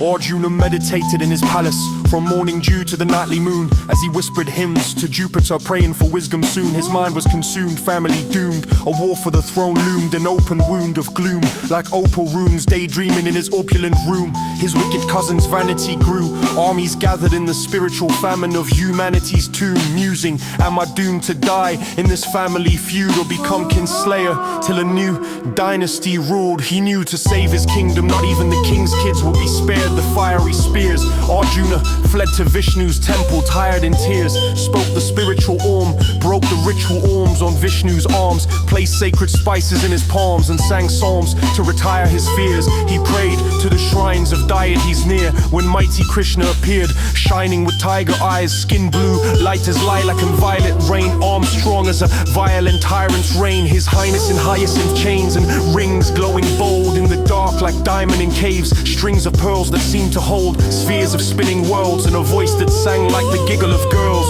Arjuna meditated in his palace, from morning dew to the nightly moon, as he whispered hymns to Jupiter, praying for wisdom soon. His mind was consumed, family doomed, a war for the throne loomed, an open wound of gloom, like opal runes, daydreaming in his opulent room. His wicked cousin's vanity grew, armies gathered in the spiritual famine of humanity's tomb, musing, am I doomed to die in this family feud, or become kinslayer till a new dynasty ruled? He knew to save his kingdom, not even the king's kids would be spared the fiery spears. Arjuna fled to Vishnu's temple, tired in tears, spoke the spiritual orm, broke the ritual arms on Vishnu's arms, placed sacred spices in his palms, and sang psalms to retire his fears. He prayed to the shrines of deities near, when mighty Krishna appeared, shining with tiger eyes, skin blue, light as lilac and violet rain, arms strong as a violent tyrant's reign. His highness in hyacinth chains and rings, glowing bold in the dark like diamond in caves, strings of pearls that seemed to hold spheres of spinning worlds, and a voice that sang like the giggle of girls.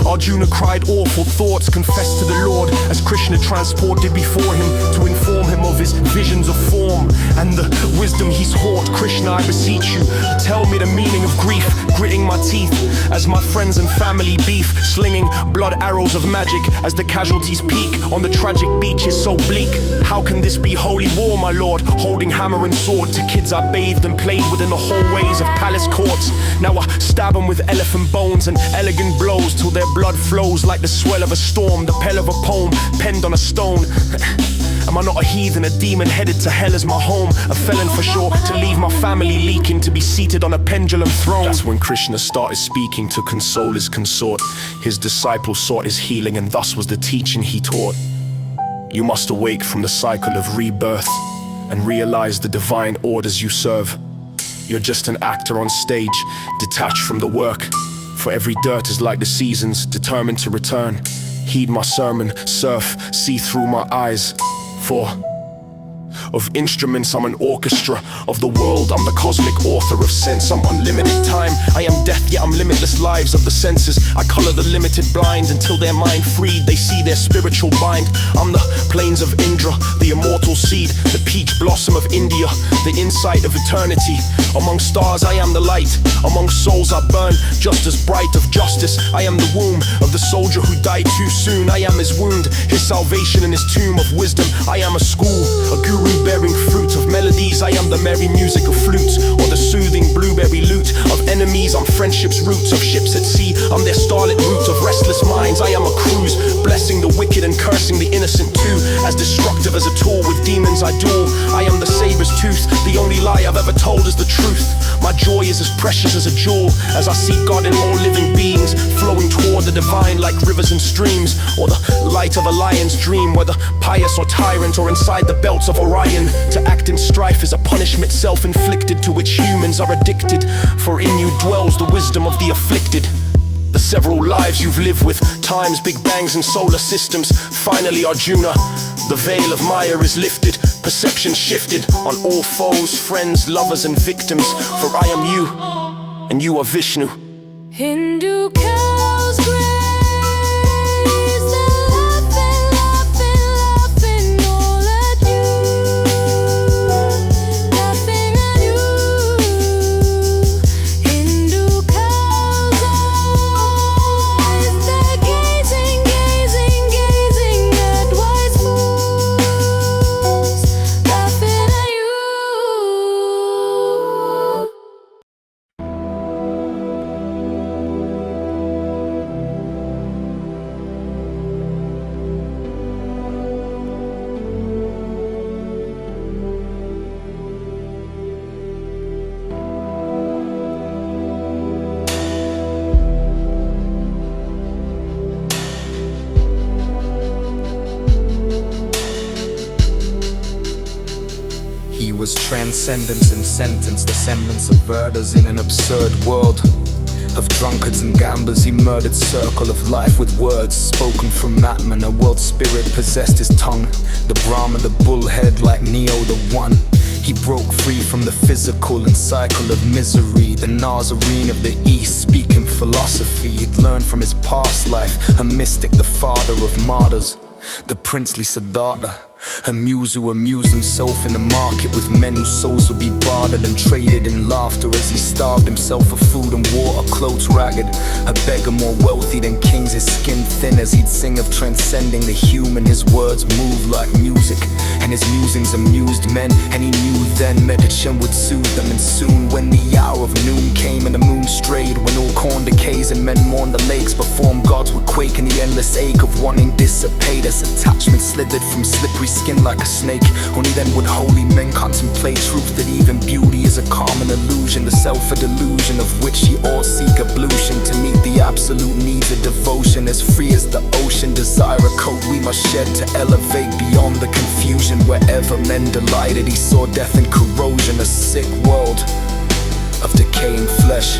Arjuna cried awful thoughts, confessed to the Lord, as Krishna transported before him to inform him of his visions of form and the wisdom he's hoard. Krishna, I beseech you, tell me the meaning of grief, gritting my teeth as my friends and family beef, slinging blood arrows of magic as the casualties peak on the tragic beaches so bleak. How can this be holy war, my lord? Holding hammer and sword to kids I bathed and played within the hallways of palace courts. Now I stab them with elephant bones and elegant blows till their blood flows like the swell of a storm, the pell of a poem penned on a stone. Am I not a heathen, a demon headed to hell as my home? A felon for sure, to leave my family leaking, to be seated on a pendulum throne. That's when Krishna started speaking to console his consort. His disciples sought his healing, and thus was the teaching he taught. You must awake from the cycle of rebirth and realize the divine orders you serve. You're just an actor on stage, detached from the work. For every dirt is like the seasons, determined to return. Heed my sermon, surf, see through my eyes. For of instruments I'm an orchestra, of the world I'm the cosmic author of sense. I'm unlimited time, I am death, yet I'm limitless lives of the senses. I color the limited blind until their mind freed, they see their spiritual bind. I'm the plains of Indra, the immortal seed, the peach blossom of India, the insight of eternity. Among stars I am the light, among souls I burn just as bright. Of justice I am the womb of the soldier who died too soon. I am his wound, his salvation in his tomb of wisdom. I am a school, a guru bearing fruit of melodies. I am the merry music of flutes, or the soothing blueberry lute of enemies. I'm friendship's roots of ships at sea, I'm their starlit route of restless minds. I am a cruise, blessing the wicked and cursing the innocent too. As destructive as a tool with demons I duel. I am the saber's tooth, the only lie I've ever told is the truth. My joy is as precious as a jewel, as I see God in all living beings, flowing toward the divine like rivers and streams, or the light of a lion's dream, whether pious or tyrant or inside the belts of Orion. To act in strife is a punishment self-inflicted, to which humans are addicted, for in you dwells the wisdom of the afflicted. The several lives you've lived with, times, big bangs and solar systems. Finally, Arjuna, the veil of Maya is lifted, perception shifted on all foes, friends, lovers and victims. For I am you, and you are Vishnu. Hindu cows graze, they're laughing all at you, laughing at you. Hindu cows eyes, they're gazing at wise fools, laughing at you. He was transcendence in sentence, the semblance of murders in an absurd world of drunkards and gamblers. He murdered circle of life with words spoken from Atman. A world spirit possessed his tongue, the Brahma, the bullhead like Neo the One. He broke free from the physical and cycle of misery, the Nazarene of the East, speaking philosophy he'd learned from his past life. A mystic, the father of martyrs, the princely Siddarta. A muse who amused himself in the market with men whose souls would be bartered and traded in laughter as he starved himself for food and water, clothes ragged. A beggar more wealthy than kings, his skin thin as he'd sing of transcending the human. His words moved like music, and his musings amused men. And he knew then meditation would soothe them. And soon when the hour of noon came and the moon strayed, when all corn decays and men mourn the lakes, before him gods would quake, and the endless ache of wanting dissipate as attachment slithered from slippery skin like a snake. Only then would holy men contemplate truth, that even beauty is a common illusion, the self a delusion of which ye all seek ablution, to meet the absolute needs of devotion. As free as the ocean, desire a coat we must shed to elevate beyond the confusion. Wherever men delighted, he saw death and corrosion, a sick world of decaying flesh.